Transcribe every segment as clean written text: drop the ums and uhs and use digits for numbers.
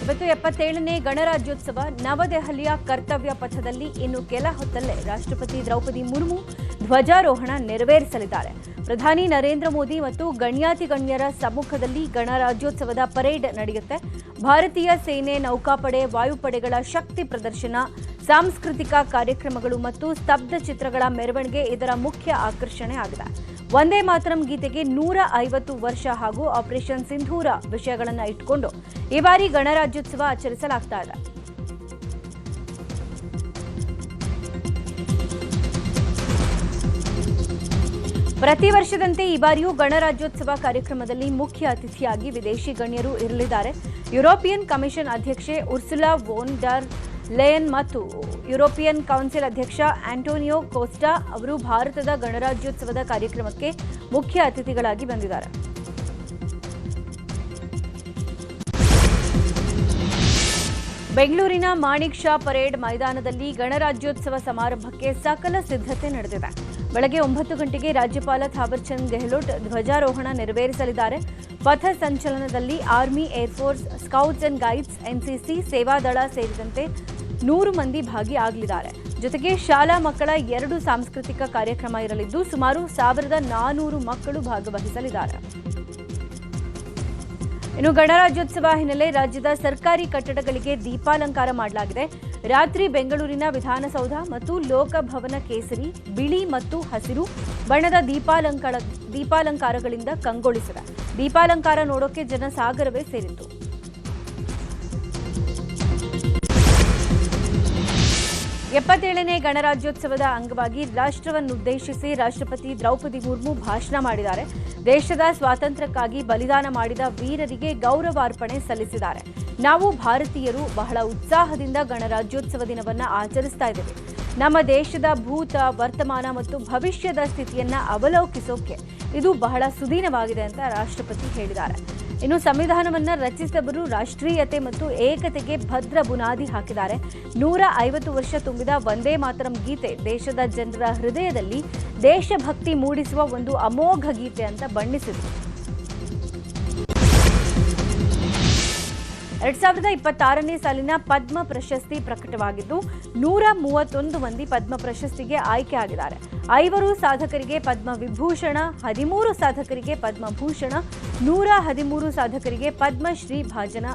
ಇವತ್ತು 77ನೇ ಗಣರಾಜ್ಯೋತ್ಸವ ನವದೆಹಲಿಯ ಕರ್ತವ್ಯ ಪಥದಲ್ಲಿ ಇನ್ನು ಕೆಲ ಹೊತ್ತಲ್ಲೇ ರಾಷ್ಟ್ರಪತಿ ದ್ರೌಪದಿ ಮುರ್ಮು ಧ್ವಜಾರೋಹಣ ನೆರವೇರಿಸಲಿದ್ದಾರೆ. ಪ್ರಧಾನಿ ನರೇಂದ್ರ ಮೋದಿ ಮತ್ತು ಗಣ್ಯಾತಿಗಣ್ಯರ ಸಮ್ಮುಖದಲ್ಲಿ ಗಣರಾಜ್ಯೋತ್ಸವದ ಪರೇಡ್ ನಡೆಯುತ್ತೆ. ಭಾರತೀಯ ಸೇನೆ, ನೌಕಾಪಡೆ, ವಾಯುಪಡೆಗಳ ಶಕ್ತಿ ಪ್ರದರ್ಶನ, ಸಾಂಸ್ಕೃತಿಕ ಕಾರ್ಯಕ್ರಮಗಳು ಮತ್ತು ಸ್ತಬ್ಧ ಚಿತ್ರಗಳ ಮೆರವಣಿಗೆ ಇದರ ಮುಖ್ಯ ಆಕರ್ಷಣೆ ಆಗಿದೆ. ವಂದೇ ಮಾತರಂ ಗೀತೆಗೆ 150 ವರ್ಷ ಹಾಗೂ ಆಪರೇಷನ್ ಸಿಂಧೂರ ವಿಷಯಗಳನ್ನು ಇಟ್ಟುಕೊಂಡು ಈ ಬಾರಿ ಗಣರಾಜ್ಯೋತ್ಸವ ಆಚರಿಸಲಾಗ್ತಾ ಇದೆ. ಪ್ರತಿ ವರ್ಷದಂತೆ ಈ ಬಾರಿಯೂ ಗಣರಾಜ್ಯೋತ್ಸವ ಕಾರ್ಯಕ್ರಮದಲ್ಲಿ ಮುಖ್ಯ ಅತಿಥಿಯಾಗಿ ವಿದೇಶಿ ಗಣ್ಯರು ಇರಲಿದ್ದಾರೆ. ಯುರೋಪಿಯನ್ ಕಮಿಷನ್ ಅಧ್ಯಕ್ಷೆ ಉರ್ಸುಲಾ ವೋನ್ ಡರ್ ಲೆಯನ್ ಮತ್ತು ಯುರೋಪಿಯನ್ ಕೌನ್ಸಿಲ್ ಅಧ್ಯಕ್ಷ ಆಂಟೋನಿಯೋ ಕೋಸ್ಟಾ ಅವರು ಭಾರತದ ಗಣರಾಜ್ಯೋತ್ಸವದ ಕಾರ್ಯಕ್ರಮಕ್ಕೆ ಮುಖ್ಯ ಅತಿಥಿಗಳಾಗಿ ಬಂದಿದ್ದಾರೆ. ಬೆಂಗಳೂರಿನ ಮಾಣಿಕ್ ಷಾ ಪರೇಡ್ ಮೈದಾನದಲ್ಲಿ ಗಣರಾಜ್ಯೋತ್ಸವ ಸಮಾರಂಭಕ್ಕೆ ಸಕಲ ಸಿದ್ಧತೆ ನಡೆದಿದೆ. ಬೆಳಗ್ಗೆ 9 ಗಂಟೆಗೆ ರಾಜ್ಯಪಾಲ ಥಾವರ್ ಚಂದ್ ಗೆಹ್ಲೋಟ್ ಧ್ವಜಾರೋಹಣ ನೆರವೇರಿಸಲಿದ್ದಾರೆ. ಪಥ ಸಂಚಲನದಲ್ಲಿ army, air force, scouts and guides, NCC, Seva Dal ಸೇರಿದಂತೆ 100 ಮಂದಿ ಭಾಗಿಯಾಗಲಿದ್ದಾರೆ. ಜೊತೆಗೆ ಶಾಲಾ ಮಕ್ಕಳ 2 ಸಾಂಸ್ಕೃತಿಕ ಕಾರ್ಯಕ್ರಮ ಇರಲಿದ್ದು ಸುಮಾರು 1400 ಮಕ್ಕಳು ಭಾಗವಹಿಸಲಿದ್ದಾರೆ. ಇನ್ನು ಗಣರಾಜ್ಯೋತ್ಸವ ಹಿನ್ನೆಲೆ ರಾಜ್ಯದ ಸರ್ಕಾರಿ ಕಟ್ಟಡಗಳಿಗೆ ದೀಪಾಲಂಕಾರ ಮಾಡಲಾಗಿದೆ. ರಾತ್ರಿ ಬೆಂಗಳೂರಿನ ವಿಧಾನಸೌಧ ಮತ್ತು ಲೋಕಭವನ ಕೇಸರಿ, ಬಿಳಿ ಮತ್ತು ಹಸಿರು ಬಣ್ಣದ ದೀಪಾಲಂಕಾರಗಳಿಂದ ಕಂಗೊಳಿಸಿದೆ. ದೀಪಾಲಂಕಾರ ನೋಡೋಕೆ ಜನಸಾಗರವೇ ಸೇರಿತ್ತು. ನೇ ಗಣರಾಜ್ಯೋತ್ಸವದ ಅಂಗವಾಗಿ ರಾಷ್ಟ್ರವನ್ನುದ್ದೇಶಿಸಿ ರಾಷ್ಟ್ರಪತಿ ದ್ರೌಪದಿ ಮುರ್ಮು ಭಾಷಣ ಮಾಡಿದ್ದಾರೆ. ದೇಶದ ಸ್ವಾತಂತ್ರ್ಯಕ್ಕಾಗಿ ಬಲಿದಾನ ಮಾಡಿದ ವೀರರಿಗೆ ಗೌರವಾರ್ಪಣೆ ಸಲ್ಲಿಸಿದ್ದಾರೆ. ನಾವು ಭಾರತೀಯರು ಬಹಳ ಉತ್ಸಾಹದಿಂದ ಗಣರಾಜ್ಯೋತ್ಸವ ದಿನವನ್ನು ಆಚರಿಸ್ತಾ ಇದ್ದೇವೆ. ನಮ್ಮ ದೇಶದ ಭೂತ, ವರ್ತಮಾನ ಮತ್ತು ಭವಿಷ್ಯದ ಸ್ಥಿತಿಯನ್ನ ಅವಲೋಕಿಸೋಕೆ ಇದು ಬಹಳ ಸುದೀನವಾಗಿದೆ ಅಂತ ರಾಷ್ಟ್ರಪತಿ ಹೇಳಿದ್ದಾರೆ. ಇನ್ನು ಸಂವಿಧಾನವನ್ನು ರಚಿಸಿದವರು ರಾಷ್ಟ್ರೀಯತೆ ಮತ್ತು ಏಕತೆಗೆ ಭದ್ರ ಬುನಾದಿ ಹಾಕಿದ್ದಾರೆ. 150 ವರ್ಷ ತುಂಬಿದ ವಂದೇ ಮಾತರಂ ಗೀತೆ ದೇಶದ ಜನರ ಹೃದಯದಲ್ಲಿ ದೇಶಭಕ್ತಿ ಮೂಡಿಸುವ ಒಂದು ಅಮೋಘ ಗೀತೆ ಅಂತ ಬಣ್ಣಿಸಿದರು. 2026ನೇ ಸಾಲಿನ ಪದ್ಮ ಪ್ರಶಸ್ತಿ ಪ್ರಕಟವಾಗಿದ್ದು 131 ಮಂದಿ ಪದ್ಮ ಪ್ರಶಸ್ತಿಗೆ ಆಯ್ಕೆ ಆಗಿದ್ದಾರೆ. 5 ಸಾಧಕರಿಗೆ ಪದ್ಮ ವಿಭೂಷಣ, 13 ಸಾಧಕರಿಗೆ ಪದ್ಮಭೂಷಣ, 113 ಸಾಧಕರಿಗೆ ಪದ್ಮಶ್ರೀ ಭಾಜನ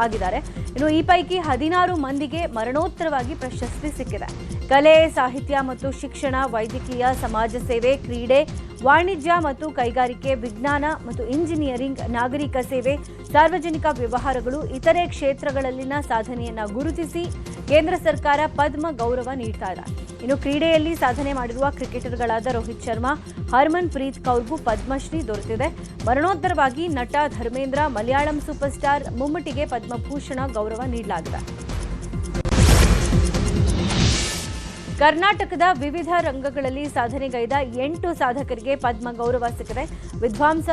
ಆಗಿದ್ದಾರೆ. ಇನ್ನು ಈ ಪೈಕಿ 16 ಮಂದಿಗೆ ಮರಣೋತ್ತರವಾಗಿ ಪ್ರಶಸ್ತಿ ಸಿಕ್ಕಿದೆ. ಕಲೆ, ಸಾಹಿತ್ಯ ಮತ್ತು ಶಿಕ್ಷಣ, ವೈದ್ಯಕೀಯ, ಸಮಾಜ ಸೇವೆ, ಕ್ರೀಡೆ, ವಾಣಿಜ್ಯ ಮತ್ತು ಕೈಗಾರಿಕೆ, ವಿಜ್ಞಾನ ಮತ್ತು ಇಂಜಿನಿಯರಿಂಗ್, ನಾಗರಿಕ ಸೇವೆ, ಸಾರ್ವಜನಿಕ ವ್ಯವಹಾರಗಳು, ಇತರೆ ಕ್ಷೇತ್ರಗಳಲ್ಲಿನ ಸಾಧನೆಯನ್ನು ಗುರುತಿಸಿ ಕೇಂದ್ರ ಸರ್ಕಾರ ಪದ್ಮ ಗೌರವ ನೀಡ್ತಾ ಇದೆ. ಇನ್ನು ಕ್ರೀಡೆಯಲ್ಲಿ ಸಾಧನೆ ಮಾಡಿರುವ ಕ್ರಿಕೆಟರ್ಗಳಾದ ರೋಹಿತ್ ಶರ್ಮಾ, ಹರ್ಮನ್ ಪ್ರೀತ್ ಕೌರ್ಗೂ ಪದ್ಮಶ್ರೀ ದೊರೆತಿದೆ. ಮರಣೋತ್ತರವಾಗಿ ನಟ ಧರ್ಮೇಂದ್ರ, ಮಲಯಾಳಂ ಸೂಪರ್ ಸ್ಟಾರ್ ಮಮ್ಮುಟ್ಟಿಗೆ ಪದ್ಮಭೂಷಣ ಗೌರವ ನೀಡಲಾಗಿದೆ. ಕರ್ನಾಟಕದ ವಿವಿಧ ರಂಗಗಳಲ್ಲಿ ಸಾಧನೆಗೈದ 8 ಸಾಧಕರಿಗೆ ಪದ್ಮ ಗೌರವ ಸಿಕ್ಕಿದೆ. ವಿದ್ವಾಂಸ,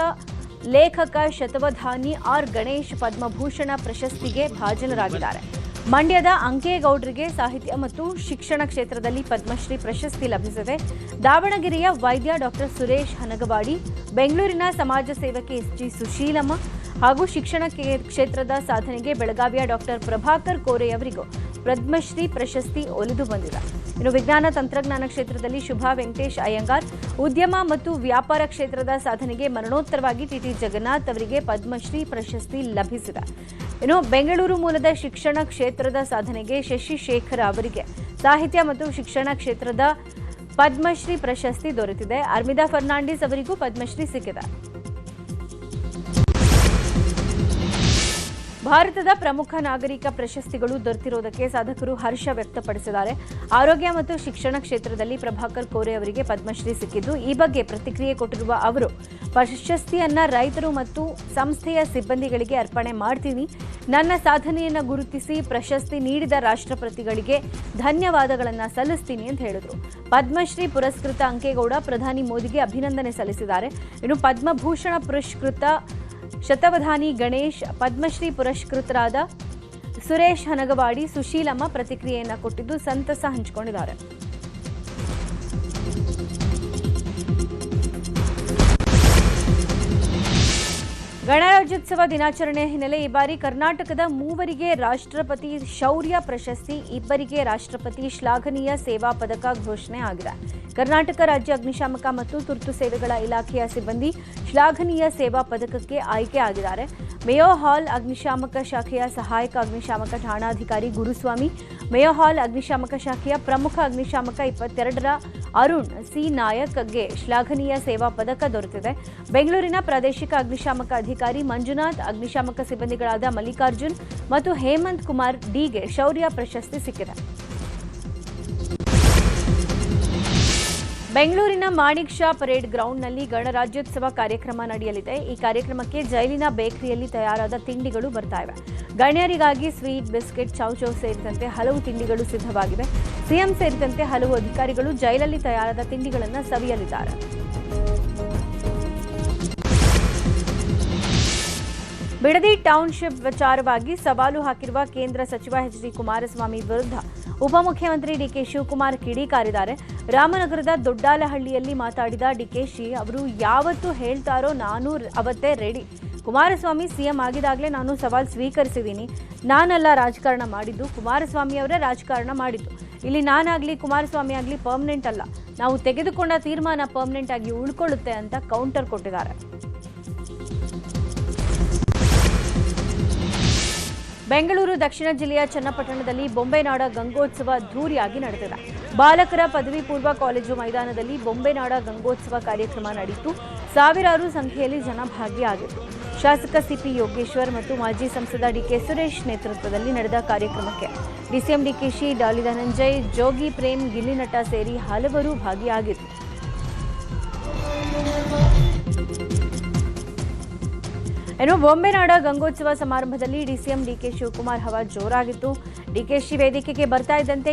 ಲೇಖಕ, ಶತವಧಾನಿ ಆರ್ ಗಣೇಶ್ ಪದ್ಮಭೂಷಣ ಪ್ರಶಸ್ತಿಗೆ ಭಾಜನರಾಗಿದ್ದಾರೆ. ಮಂಡ್ಯದ ಅಂಕೇಗೌಡರಿಗೆ ಸಾಹಿತ್ಯ ಮತ್ತು ಶಿಕ್ಷಣ ಕ್ಷೇತ್ರದಲ್ಲಿ ಪದ್ಮಶ್ರೀ ಪ್ರಶಸ್ತಿ ಲಭಿಸಿದೆ. ದಾವಣಗೆರೆಯ ವೈದ್ಯ ಡಾಕ್ಟರ್ ಸುರೇಶ್ ಹನಗವಾಡಿ, ಬೆಂಗಳೂರಿನ ಸಮಾಜ ಸೇವಕಿ ಎಸ್.ಜಿ. ಸುಶೀಲಮ್ಮ ಹಾಗೂ ಶಿಕ್ಷಣ ಕ್ಷೇತ್ರದ ಸಾಧನೆಗೆ ಬೆಳಗಾವಿಯ ಡಾಕ್ಟರ್ ಪ್ರಭಾಕರ್ ಕೋರೆಯವರಿಗೂ ಪದ್ಮಶ್ರೀ ಪ್ರಶಸ್ತಿ ಒಲಿದು ಬಂದಿದೆ. ಇನ್ನು ವಿಜ್ಞಾನ ತಂತ್ರಜ್ಞಾನ ಕ್ಷೇತ್ರದಲ್ಲಿ ಶುಭಾ ವೆಂಕಟೇಶ್ ಅಯ್ಯಂಗಾರ್, ಉದ್ಯಮ ಮತ್ತು ವ್ಯಾಪಾರ ಕ್ಷೇತ್ರದ ಸಾಧನೆಗೆ ಮರಣೋತ್ತರವಾಗಿ ಟಿಟಿ ಜಗನ್ನಾಥ್ ಅವರಿಗೆ ಪದ್ಮಶ್ರೀ ಪ್ರಶಸ್ತಿ ಲಭಿಸಿದೆ. ಇನ್ನು ಬೆಂಗಳೂರು ಮೂಲದ ಶಿಕ್ಷಣ ಕ್ಷೇತ್ರದ ಸಾಧನೆಗೆ ಶಶಿಶೇಖರ್ ಅವರಿಗೆ ಸಾಹಿತ್ಯ ಮತ್ತು ಶಿಕ್ಷಣ ಕ್ಷೇತ್ರದ ಪದ್ಮಶ್ರೀ ಪ್ರಶಸ್ತಿ ದೊರೆತಿದೆ. ಅರ್ಮಿದಾ ಫರ್ನಾಂಡಿಸ್ ಅವರಿಗೂ ಪದ್ಮಶ್ರೀ ಸಿಕ್ಕಿದೆ. ಭಾರತದ ಪ್ರಮುಖ ನಾಗರಿಕ ಪ್ರಶಸ್ತಿಗಳು ದೊರೆತಿರುವುದಕ್ಕೆ ಸಾಧಕರು ಹರ್ಷ ವ್ಯಕ್ತಪಡಿಸಿದ್ದಾರೆ. ಆರೋಗ್ಯ ಮತ್ತು ಶಿಕ್ಷಣ ಕ್ಷೇತ್ರದಲ್ಲಿ ಪ್ರಭಾಕರ್ ಕೋರೆ ಅವರಿಗೆ ಪದ್ಮಶ್ರೀ ಸಿಕ್ಕಿದ್ದು, ಈ ಬಗ್ಗೆ ಪ್ರತಿಕ್ರಿಯೆ ಕೊಟ್ಟಿರುವ ಅವರು, ಪ್ರಶಸ್ತಿಯನ್ನ ರೈತರು ಮತ್ತು ಸಂಸ್ಥೆಯ ಸಿಬ್ಬಂದಿಗಳಿಗೆ ಅರ್ಪಣೆ ಮಾಡ್ತೀನಿ. ನನ್ನ ಸಾಧನೆಯನ್ನು ಗುರುತಿಸಿ ಪ್ರಶಸ್ತಿ ನೀಡಿದ ರಾಷ್ಟ್ರಪತಿಗಳಿಗೆ ಧನ್ಯವಾದಗಳನ್ನು ಸಲ್ಲಿಸ್ತೀನಿ ಅಂತ ಹೇಳಿದರು. ಪದ್ಮಶ್ರೀ ಪುರಸ್ಕೃತ ಅಂಕೇಗೌಡ ಪ್ರಧಾನಿ ಮೋದಿಗೆ ಅಭಿನಂದನೆ ಸಲ್ಲಿಸಿದ್ದಾರೆ. ಇನ್ನು ಪದ್ಮಭೂಷಣ ಪುರಸ್ಕೃತ ಶತವಧಾನಿ ಗಣೇಶ್, ಪದ್ಮಶ್ರೀ ಪುರಸ್ಕೃತರಾದ ಸುರೇಶ್ ಹನಗವಾಡಿ, ಸುಶೀಲಮ್ಮ ಪ್ರತಿಕ್ರಿಯೆಯನ್ನು ಕೊಟ್ಟಿದ್ದು ಸಂತಸ ಹಂಚಿಕೊಂಡಿದ್ದಾರೆ. ಗಣರಾಜ್ಯೋತ್ಸವ ದಿನಾಚರಣೆ ಹಿನ್ನೆಲೆ ಈ ಬಾರಿ ಕರ್ನಾಟಕದ 3 ರಾಷ್ಟ್ರಪತಿ ಶೌರ್ಯ ಪ್ರಶಸ್ತಿ, 2 ರಾಷ್ಟ್ರಪತಿ ಶ್ಲಾಘನೀಯ ಸೇವಾ ಪದಕ ಘೋಷಣೆ ಆಗಿದೆ. ಕರ್ನಾಟಕ ರಾಜ್ಯ ಅಗ್ನಿಶಾಮಕ ಮತ್ತು ತುರ್ತು ಸೇವೆಗಳ ಇಲಾಖೆಯ ಸಿಬ್ಬಂದಿ ಶ್ಲಾಘನೀಯ ಸೇವಾ ಪದಕಕ್ಕೆ ಆಯ್ಕೆ ಆಗಿದ್ದಾರೆ. ಮೇಯೋ ಹಾಲ್ ಅಗ್ನಿಶಾಮಕ ಶಾಖೆಯ ಸಹಾಯಕ ಅಗ್ನಿಶಾಮಕ ಠಾಣಾಧಿಕಾರಿ ಗುರುಸ್ವಾಮಿ, ಮೇಯೋ ಹಾಲ್ ಅಗ್ನಿಶಾಮಕ ಶಾಖೆಯ ಪ್ರಮುಖ ಅಗ್ನಿಶಾಮಕ 22ರ ಅರುಣ್ ಸಿ ನಾಯಕ್ಗೆ ಶ್ಲಾಘನೀಯ ಸೇವಾ ಪದಕ ದೊರೆತಿದೆ. ಬೆಂಗಳೂರಿನ ಪ್ರಾದೇಶಿಕ ಅಗ್ನಿಶಾಮಕ ಅಧಿಕಾರಿ ಮಂಜುನಾಥ್, ಅಗ್ನಿಶಾಮಕ ಸಿಬ್ಬಂದಿಗಳಾದ ಮಲ್ಲಿಕಾರ್ಜುನ್ ಮತ್ತು ಹೇಮಂತ್ ಕುಮಾರ್ ಡಿಗೆ ಶೌರ್ಯ ಪ್ರಶಸ್ತಿ ಸಿಕ್ಕಿದೆ. ಬೆಂಗಳೂರಿನ ಮಾಣಿಕ್ ಶಾ ಪರೇಡ್ ಗ್ರೌಂಡ್ನಲ್ಲಿ ಗಣರಾಜ್ಯೋತ್ಸವ ಕಾರ್ಯಕ್ರಮ ನಡೆಯಲಿದೆ. ಈ ಕಾರ್ಯಕ್ರಮಕ್ಕೆ ಜೈಲಿನ ಬೇಕರಿಯಲ್ಲಿ ತಯಾರಾದ ತಿಂಡಿಗಳು ಬರ್ತಾ ಇವೆ. ಗಣ್ಯರಿಗಾಗಿ ಸ್ವೀಟ್, ಬಿಸ್ಕೆಟ್, ಚೌಚೌ ಸೇರಿದಂತೆ ಹಲವು ತಿಂಡಿಗಳು ಸಿದ್ಧವಾಗಿವೆ. ಸಿಎಂ ಸೇರಿದಂತೆ ಹಲವು ಅಧಿಕಾರಿಗಳು ಜೈಲಲ್ಲಿ ತಯಾರಾದ ತಿಂಡಿಗಳನ್ನು ಸವಿಯಲಿದ್ದಾರೆ. ಬಿಡದಿ ಟೌನ್ಶಿಪ್ ವಿಚಾರವಾಗಿ ಸವಾಲು ಹಾಕಿರುವ ಕೇಂದ್ರ ಸಚಿವ ಎಚ್.ಡಿ. ಕುಮಾರಸ್ವಾಮಿ ವಿರುದ್ಧ ಉಪಮುಖ್ಯಮಂತ್ರಿ ಡಿಕೆ ಶಿವಕುಮಾರ್ ಕಿಡಿಕಾರಿದ್ದಾರೆ. ರಾಮನಗರದ ದೊಡ್ಡಾಲಹಳ್ಳಿಯಲ್ಲಿ ಮಾತಾಡಿದ ಡಿಕೆಶಿ ಅವರು ಯಾವತ್ತು ಹೇಳ್ತಾರೋ ನಾನು ಅವತ್ತೇ ರೆಡಿ. ಕುಮಾರಸ್ವಾಮಿ ಸಿಎಂ ಆಗಿದಾಗಲೇ ನಾನು ಸವಾಲ್ ಸ್ವೀಕರಿಸಿದ್ದೀನಿ. ನಾನೆಲ್ಲ ರಾಜಕಾರಣ ಮಾಡಿದ್ದು, ಕುಮಾರಸ್ವಾಮಿ ಅವರೇ ರಾಜಕಾರಣ ಮಾಡಿದ್ದು. ಇಲ್ಲಿ ನಾನಾಗಲಿ ಕುಮಾರಸ್ವಾಮಿ ಆಗಲಿ ಪರ್ಮನೆಂಟ್ ಅಲ್ಲ. ನಾವು ತೆಗೆದುಕೊಂಡ ತೀರ್ಮಾನ ಪರ್ಮನೆಂಟ್ ಆಗಿ ಉಳ್ಕೊಳ್ಳುತ್ತೆ ಅಂತ ಕೌಂಟರ್ ಕೊಟ್ಟಿದ್ದಾರೆ. ಬೆಂಗಳೂರು ದಕ್ಷಿಣ ಜಿಲ್ಲೆಯ ಚನ್ನಪಟ್ಟಣದಲ್ಲಿ ಬೊಂಬೆನಾಡ ಗಂಗೋತ್ಸವ ಅದ್ದೂರಿಯಾಗಿ ನಡೆದಿದೆ. ಬಾಲಕರ ಪದವಿ ಪೂರ್ವ ಕಾಲೇಜು ಮೈದಾನದಲ್ಲಿ ಬೊಂಬೆನಾಡ ಗಂಗೋತ್ಸವ ಕಾರ್ಯಕ್ರಮ ನಡೆಯಿತು. ಸಾವಿರಾರು ಸಂಖ್ಯೆಯಲ್ಲಿ ಜನ ಭಾಗಿಯಾಗಿದ್ದರು. ಶಾಸಕ ಸಿಪಿ ಯೋಗೇಶ್ವರ್ ಮತ್ತು ಮಾಜಿ ಸಂಸದ ಡಿಕೆ ಸುರೇಶ್ ನೇತೃತ್ವದಲ್ಲಿ ನಡೆದ ಕಾರ್ಯಕ್ರಮಕ್ಕೆ ಡಿಸಿಎಂ ಡಿಕೆಶಿ, ಡಾಲಿ ಧನಂಜಯ್, ಜೋಗಿ ಪ್ರೇಮ್, ಗಿಲ್ಲಿನಟ ಸೇರಿ ಹಲವರು ಭಾಗಿಯಾಗಿದ್ದರು. ಇನ್ನು ಬೊಂಬೆನಾಡ ಗಂಗೋತ್ಸವ ಸಮಾರಂಭದಲ್ಲಿ ಡಿಸಿಎಂ ಡಿಕೆ ಶಿವಕುಮಾರ್ ಹವಾ ಜೋರಾಗಿತ್ತು. ಡಿಕೆಶಿ ವೇದಿಕೆಗೆ ಬರ್ತಾ ಇದ್ದಂತೆ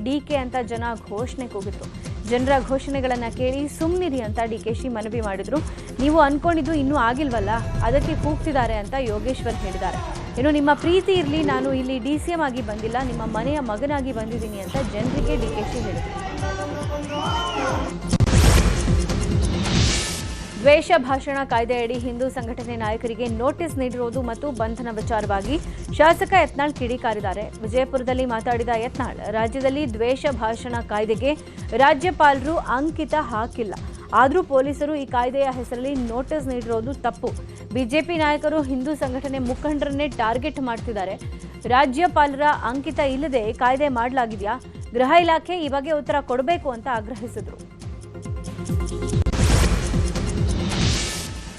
ಡಿಕೆ ಅಂತ ಜನ ಘೋಷಣೆ ಕೂಗಿತ್ತು. ಜನರ ಘೋಷಣೆಗಳನ್ನು ಕೇಳಿ ಸುಮ್ಮನಿರಿ ಅಂತ ಡಿಕೆಶಿ ಮನವಿ ಮಾಡಿದ್ರು. ನೀವು ಅನ್ಕೊಂಡಿದ್ದು ಇನ್ನೂ ಆಗಿಲ್ವಲ್ಲ, ಅದಕ್ಕೆ ಕೂಗ್ತಿದ್ದಾರೆ ಅಂತ ಯೋಗೇಶ್ವರ್ ಹೇಳಿದ್ದಾರೆ. ಇನ್ನು ನಿಮ್ಮ ಪ್ರೀತಿ ಇರಲಿ, ನಾನು ಇಲ್ಲಿ ಡಿಸಿಎಂ ಆಗಿ ಬಂದಿಲ್ಲ, ನಿಮ್ಮ ಮನೆಯ ಮಗನಾಗಿ ಬಂದಿದ್ದೀನಿ ಅಂತ ಜನರಿಗೆ ಡಿಕೆಶಿ ಹೇಳಿದರು. ದ್ವೇಷ ಭಾಷಣ ಕಾಯ್ದೆಯಡಿ ಹಿಂದೂ ಸಂಘಟನೆ ನಾಯಕರಿಗೆ ನೋಟಿಸ್ ನೀಡಿರುವುದು ಮತ್ತು ಬಂಧನ ವಿಚಾರವಾಗಿ ಶಾಸಕ ಯತ್ನಾಳ್ ಕಿಡಿಕಾರಿದ್ದಾರೆ. ವಿಜಯಪುರದಲ್ಲಿ ಮಾತಾಡಿದ ಯತ್ನಾಳ್, ರಾಜ್ಯದಲ್ಲಿ ದ್ವೇಷ ಭಾಷಣ ಕಾಯ್ದೆಗೆ ರಾಜ್ಯಪಾಲರು ಅಂಕಿತ ಹಾಕಿಲ್ಲ. ಆದರೂ ಪೊಲೀಸರು ಈ ಕಾಯ್ದೆಯ ಹೆಸರಲ್ಲಿ ನೋಟಿಸ್ ನೀಡಿರೋದು ತಪ್ಪು. ಬಿಜೆಪಿ ನಾಯಕರು ಹಿಂದೂ ಸಂಘಟನೆ ಮುಖಂಡರನ್ನೇ ಟಾರ್ಗೆಟ್ ಮಾಡ್ತಿದ್ದಾರೆ. ರಾಜ್ಯಪಾಲರ ಅಂಕಿತ ಇಲ್ಲದೆ ಕಾಯ್ದೆ ಮಾಡಲಾಗಿದೆಯಾ? ಗೃಹ ಇಲಾಖೆ ಈ ಬಗ್ಗೆ ಉತ್ತರ ಕೊಡಬೇಕು ಅಂತ ಆಗ್ರಹಿಸಿದರು.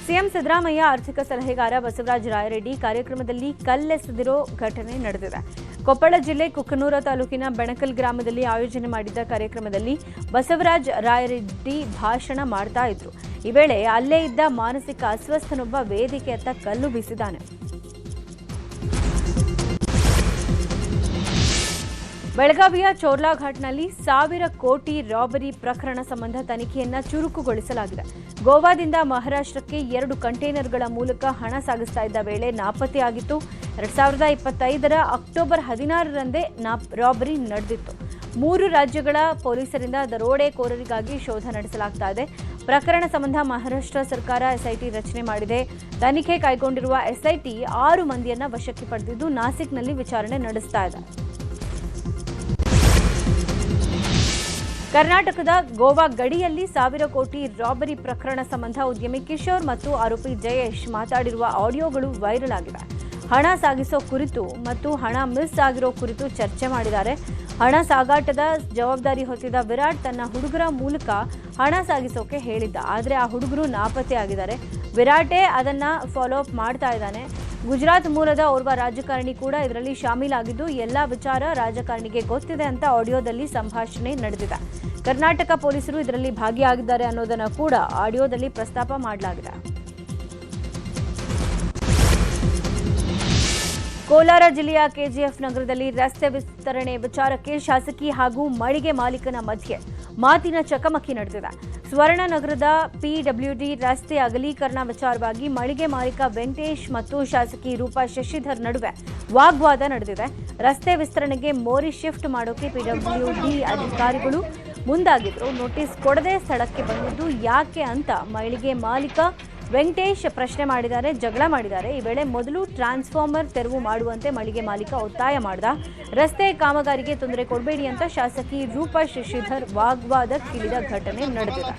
ಸಿಎಂ ಸಿದ್ದರಾಮಯ್ಯ ಆರ್ಥಿಕ ಸಲಹೆಗಾರ ಬಸವರಾಜ ರಾಯರೆಡ್ಡಿ ಕಾರ್ಯಕ್ರಮದಲ್ಲಿ ಕಲ್ಲೆಸೆದಿರೋ ಘಟನೆ ನಡೆದಿದೆ. ಕೊಪ್ಪಳ ಜಿಲ್ಲೆ ಕುಕನೂರ ತಾಲೂಕಿನ ಬೆಣಕಲ್ ಗ್ರಾಮದಲ್ಲಿ ಆಯೋಜನೆ ಮಾಡಿದ್ದ ಕಾರ್ಯಕ್ರಮದಲ್ಲಿ ಬಸವರಾಜ ರಾಯರೆಡ್ಡಿ ಭಾಷಣ ಮಾಡ್ತಾ ಇದ್ರು. ಈ ವೇಳೆ ಅಲ್ಲೇ ಇದ್ದ ಮಾನಸಿಕ ಅಸ್ವಸ್ಥನೊಬ್ಬ ವೇದಿಕೆಯತ್ತ ಕಲ್ಲು ಬೀಸಿದ್ದಾನೆ. ಬೆಳಗಾವಿಯ ಚೋರ್ಲಾಘಾಟ್ನಲ್ಲಿ 1,000 ಕೋಟಿ ರಾಬರಿ ಪ್ರಕರಣ ಸಂಬಂಧ ತನಿಖೆಯನ್ನ ಚುರುಕುಗೊಳಿಸಲಾಗಿದೆ. ಗೋವಾದಿಂದ ಮಹಾರಾಷ್ಟ್ರಕ್ಕೆ 2 ಕಂಟೈನರ್ಗಳ ಮೂಲಕ ಹಣ ಸಾಗಿಸ್ತಾ ಇದ್ದ ವೇಳೆ ನಾಪತ್ತೆಯಾಗಿತ್ತು. 2025ರ ಅಕ್ಟೋಬರ್ 16ರಂದೇ ರಾಬರಿ ನಡೆದಿತ್ತು. 3 ರಾಜ್ಯಗಳ ಪೊಲೀಸರಿಂದ ದರೋಡೆಕೋರರಿಗಾಗಿ ಶೋಧ ನಡೆಸಲಾಗ್ತಾ ಇದೆ. ಪ್ರಕರಣ ಸಂಬಂಧ ಮಹಾರಾಷ್ಟ್ರ ಸರ್ಕಾರ ಎಸ್ಐಟಿ ರಚನೆ ಮಾಡಿದೆ. ತನಿಖೆ ಕೈಗೊಂಡಿರುವ ಎಸ್ಐಟಿ 6 ಮಂದಿಯನ್ನ ವಶಕ್ಕೆ ಪಡೆದಿದ್ದು ನಾಸಿಕ್ನಲ್ಲಿ ವಿಚಾರಣೆ ನಡೆಸ್ತಾ ಇದೆ. ಕರ್ನಾಟಕದ ಗೋವಾ ಗಡಿಯಲ್ಲಿ 1,000 ಕೋಟಿ ರಾಬರಿ ಪ್ರಕರಣ ಸಂಬಂಧ ಉದ್ಯಮಿ ಕಿಶೋರ್ ಮತ್ತು ಆರೋಪಿ ಜಯೇಶ್ ಮಾತಾಡಿರುವ ಆಡಿಯೋಗಳು ವೈರಲ್ ಆಗಿವೆ. ಹಣ ಸಾಗಿಸೋ ಕುರಿತು ಮತ್ತು ಹಣ ಮಿಸ್ ಆಗಿರೋ ಕುರಿತು ಚರ್ಚೆ ಮಾಡಿದ್ದಾರೆ. ಹಣ ಸಾಗಾಟದ ಜವಾಬ್ದಾರಿ ಹೊತ್ತಿದ್ದ ವಿರಾಟ್ ತನ್ನ ಹುಡುಗರ ಮೂಲಕ ಹಣ ಸಾಗಿಸೋಕೆ ಹೇಳಿದ್ದ. ಆದರೆ ಆ ಹುಡುಗರು ನಾಪತ್ತೆಯಾಗಿದ್ದಾರೆ. ವಿರಾಟೇ ಅದನ್ನ ಫಾಲೋ ಅಪ್ ಮಾಡ್ತಾ ಇದ್ದಾನೆ. ಗುಜರಾತ್ ಮೂಲದ ಓರ್ವ ರಾಜಕಾರಣಿ ಕೂಡ ಇದರಲ್ಲಿ ಶಾಮೀಲಾಗಿದ್ದು ಎಲ್ಲ ವಿಚಾರ ರಾಜಕಾರಣಿಗೆ ಗೊತ್ತಿದೆ ಅಂತ ಆಡಿಯೋದಲ್ಲಿ ಸಂಭಾಷಣೆ ನಡೆದಿದೆ. ಕರ್ನಾಟಕ ಪೊಲೀಸರು ಇದರಲ್ಲಿ ಭಾಗಿಯಾಗಿದ್ದಾರೆ ಅನ್ನೋದನ್ನು ಕೂಡ ಆಡಿಯೋದಲ್ಲಿ ಪ್ರಸ್ತಾಪ ಮಾಡಲಾಗಿದೆ. ಕೋಲಾರ ಜಿಲ್ಲೆಯ ಕೆಜಿಎಫ್ ನಗರದಲ್ಲಿ ರಸ್ತೆ ವಿಸ್ತರಣೆ ವಿಚಾರಕ್ಕೆ ಶಾಸಕಿ ಹಾಗೂ ಮಳಿಗೆ ಮಾಲೀಕನ ಮಧ್ಯೆ ಮಾತಿನ ಚಕಮಕಿ ನಡೆದಿದೆ. ಸ್ವರ್ಣ ನಗರದ ಪಿಡಬ್ಲ್ಯೂಡಿ ರಸ್ತೆ ಅಗಲೀಕರಣ ವಿಚಾರವಾಗಿ ಮಳಿಗೆ ಮಾಲೀಕ ವೆಂಕಟೇಶ್ ಮತ್ತು ಶಾಸಕಿ ರೂಪಾ ಶಶಿಧರ್ ನಡುವೆ ವಾಗ್ವಾದ ನಡೆದಿದೆ. ರಸ್ತೆ ವಿಸ್ತರಣೆಗೆ ಮೋರಿ ಶಿಫ್ಟ್ ಮಾಡೋಕೆ ಪಿಡಬ್ಲ್ಯೂಡಿ ಅಧಿಕಾರಿಗಳು ಮುಂದಾಗಿದ್ರು. ನೋಟಿಸ್ ಕೊಡದೆ ಸ್ಥಳಕ್ಕೆ ಬಂದಿದ್ದು ಯಾಕೆ ಅಂತ ಮಳಿಗೆ ಮಾಲೀಕ ವೆಂಕಟೇಶ್ ಪ್ರಶ್ನೆ ಮಾಡಿದ್ದಾರೆ, ಜಗಳ ಮಾಡಿದ್ದಾರೆ. ಈ ವೇಳೆ ಮೊದಲು ಟ್ರಾನ್ಸ್ಫಾರ್ಮರ್ ತೆರವು ಮಾಡುವಂತೆ ಮಳಿಗೆ ಮಾಲೀಕ ಒತ್ತಾಯ ಮಾಡಿದ. ರಸ್ತೆ ಕಾಮಗಾರಿಗೆ ತೊಂದರೆ ಕೊಡಬೇಡಿ ಅಂತ ಶಾಸಕಿ ರೂಪಾ ಶಶಿಧರ್ ವಾಗ್ವಾದಕ್ಕಿಳಿದ ಘಟನೆ ನಡೆದಿದೆ.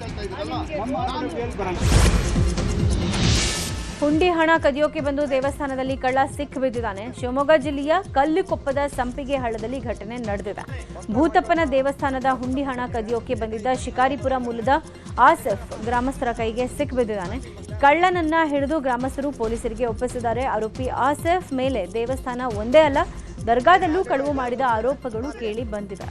ಹುಂಡಿ ಹಣ ಕದಿಯೋಕೆ ಬಂದು ದೇವಸ್ಥಾನದಲ್ಲಿ ಕಳ್ಳ ಸಿಕ್ ಬಿದ್ದಿದ್ದಾನೆ. ಶಿವಮೊಗ್ಗ ಜಿಲ್ಲೆಯ ಕಲ್ಲುಕೊಪ್ಪದ ಸಂಪಿಗೆ ಹಳ್ಳದಲ್ಲಿ ಘಟನೆ ನಡೆದಿದೆ. ಭೂತಪ್ಪನ ದೇವಸ್ಥಾನದ ಹುಂಡಿ ಹಣ ಕದಿಯೋಕೆ ಬಂದಿದ್ದ ಶಿಕಾರಿಪುರ ಮೂಲದ ಆಸಫ್ ಗ್ರಾಮಸ್ಥರ ಕೈಗೆ ಸಿಕ್ ಬಿದ್ದಿದ್ದಾನೆ. ಕಳ್ಳನನ್ನ ಹಿಡಿದು ಗ್ರಾಮಸ್ಥರು ಪೊಲೀಸರಿಗೆ ಒಪ್ಪಿಸಿದ್ದಾರೆ. ಆರೋಪಿ ಆಸಫ್ ಮೇಲೆ ದೇವಸ್ಥಾನ ಒಂದೇ ಅಲ್ಲ, ದರ್ಗಾದಲ್ಲೂ ಕಳವು ಮಾಡಿದ ಆರೋಪಗಳು ಕೇಳಿ ಬಂದಿದೆ.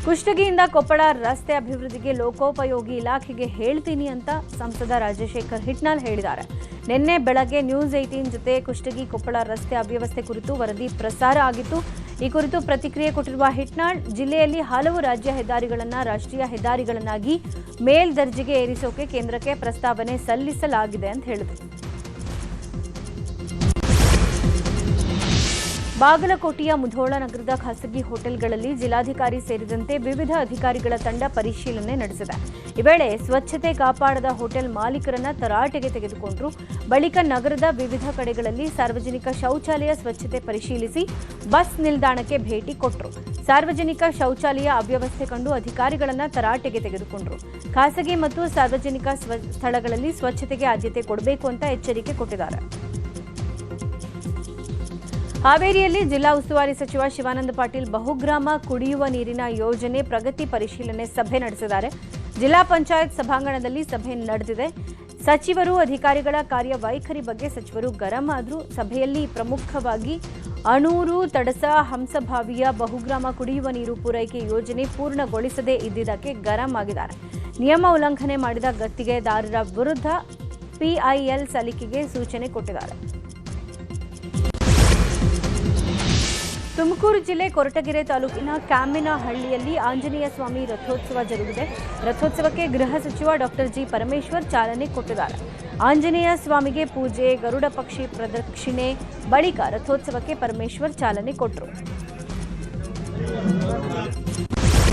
ಕುಷ್ಟಗಿಯಿಂದ ಕೊಪ್ಪಳ ರಸ್ತೆ ಅಭಿವೃದ್ಧಿಗೆ ಲೋಕೋಪಯೋಗಿ ಇಲಾಖೆಗೆ ಹೇಳ್ತೀನಿ ಅಂತ ಸಂಸದ ರಾಜಶೇಖರ್ ಹಿಟ್ನಾಳ್ ಹೇಳಿದ್ದಾರೆ. ನಿನ್ನೆ ಬೆಳಗ್ಗೆ ನ್ಯೂಸ್ 18 ಜೊತೆ ಕುಷ್ಟಗಿ ಕೊಪ್ಪಳ ರಸ್ತೆ ಅವ್ಯವಸ್ಥೆ ಕುರಿತು ವರದಿ ಪ್ರಸಾರ ಆಗಿತ್ತು. ಈ ಕುರಿತು ಪ್ರತಿಕ್ರಿಯೆ ಕೊಟ್ಟಿರುವ ಹಿಟ್ನಾಳ್, ಜಿಲ್ಲೆಯಲ್ಲಿ ಹಲವು ರಾಜ್ಯ ಹೆದ್ದಾರಿಗಳನ್ನು ರಾಷ್ಟ್ರೀಯ ಹೆದ್ದಾರಿಗಳನ್ನಾಗಿ ಮೇಲ್ದರ್ಜೆಗೆ ಏರಿಸೋಕೆ ಕೇಂದ್ರಕ್ಕೆ ಪ್ರಸ್ತಾವನೆ ಸಲ್ಲಿಸಲಾಗಿದೆ ಅಂತ ಹೇಳಿದರು. ಬಾಗಲಕೋಟೆಯ ಮುಧೋಳ ನಗರದ ಖಾಸಗಿ ಹೋಟೆಲ್ಗಳಲ್ಲಿ ಜಿಲ್ಲಾಧಿಕಾರಿ ಸೇರಿದಂತೆ ವಿವಿಧ ಅಧಿಕಾರಿಗಳ ತಂಡ ಪರಿಶೀಲನೆ ನಡೆಸಿದೆ. ಈ ವೇಳೆ ಸ್ವಚ್ಛತೆ ಕಾಪಾಡದ ಹೋಟೆಲ್ ಮಾಲೀಕರನ್ನ ತರಾಟೆಗೆ ತೆಗೆದುಕೊಂಡರು. ಬಳಿಕ ನಗರದ ವಿವಿಧ ಕಡೆಗಳಲ್ಲಿ ಸಾರ್ವಜನಿಕ ಶೌಚಾಲಯ ಸ್ವಚ್ಛತೆ ಪರಿಶೀಲಿಸಿ ಬಸ್ ನಿಲ್ದಾಣಕ್ಕೆ ಭೇಟಿ ಕೊಟ್ಟರು. ಸಾರ್ವಜನಿಕ ಶೌಚಾಲಯ ಅವ್ಯವಸ್ಥೆ ಕಂಡು ಅಧಿಕಾರಿಗಳನ್ನ ತರಾಟೆಗೆ ತೆಗೆದುಕೊಂಡರು. ಖಾಸಗಿ ಮತ್ತು ಸಾರ್ವಜನಿಕ ಸ್ಥಳಗಳಲ್ಲಿ ಸ್ವಚ್ಛತೆಗೆ ಆದ್ಯತೆ ಕೊಡಬೇಕು ಅಂತ ಎಚ್ಚರಿಕೆ ಕೊಟ್ಟಿದ್ದಾರೆ. ಹಾವೇರಿಯಲ್ಲಿ ಜಿಲ್ಲಾ ಉಸ್ತುವಾರಿ ಸಚಿವ ಶಿವಾನಂದ ಪಾಟೀಲ್ ಬಹುಗ್ರಾಮ ಕುಡಿಯುವ ನೀರಿನ ಯೋಜನೆ ಪ್ರಗತಿ ಪರಿಶೀಲನೆ ಸಭೆ ನಡೆಸಿದ್ದಾರೆ. ಜಿಲ್ಲಾ ಪಂಚಾಯತ್ ಸಭಾಂಗಣದಲ್ಲಿ ಸಭೆ ನಡೆದಿದೆ. ಸಚಿವರು ಅಧಿಕಾರಿಗಳ ಕಾರ್ಯವೈಖರಿ ಬಗ್ಗೆ ಸಚಿವರು ಗರಂ ಆದರು. ಸಭೆಯಲ್ಲಿ ಪ್ರಮುಖವಾಗಿ ಅಣೂರು ತಡಸ ಹಂಸಭಾವಿಯ ಬಹುಗ್ರಾಮ ಕುಡಿಯುವ ನೀರು ಪೂರೈಕೆ ಯೋಜನೆ ಪೂರ್ಣಗೊಳಿಸದೇ ಇದ್ದಿದ್ದಕ್ಕೆ ಗರಂ ಆಗಿದ್ದಾರೆ. ನಿಯಮ ಉಲ್ಲಂಘನೆ ಮಾಡಿದ ಗುತ್ತಿಗೆದಾರರ ವಿರುದ್ಧ ಪಿಐಎಲ್ ಸಲ್ಲಿಕೆಗೆ ಸೂಚನೆ ಕೊಟ್ಟಿದ್ದಾರೆ. ತುಮಕೂರು ಜಿಲ್ಲೆ ಕೊರಟಗೆರೆ ತಾಲೂಕಿನ ಕ್ಯಾಮಿನಹಳ್ಳಿಯಲ್ಲಿ ಆಂಜನೇಯ ಸ್ವಾಮಿ ರಥೋತ್ಸವ ಜರುಗಿದೆ. ರಥೋತ್ಸವಕ್ಕೆ ಗೃಹ ಸಚಿವ ಡಾಕ್ಟರ್ ಜಿ ಪರಮೇಶ್ವರ್ ಚಾಲನೆ ಕೊಟ್ಟಿದ್ದಾರೆ. ಆಂಜನೇಯ ಸ್ವಾಮಿಗೆ ಪೂಜೆ, ಗರುಡ ಪಕ್ಷಿ ಪ್ರದಕ್ಷಿಣೆ ಬಳಿಕ ರಥೋತ್ಸವಕ್ಕೆ ಪರಮೇಶ್ವರ್ ಚಾಲನೆ ಕೊಟ್ಟರು.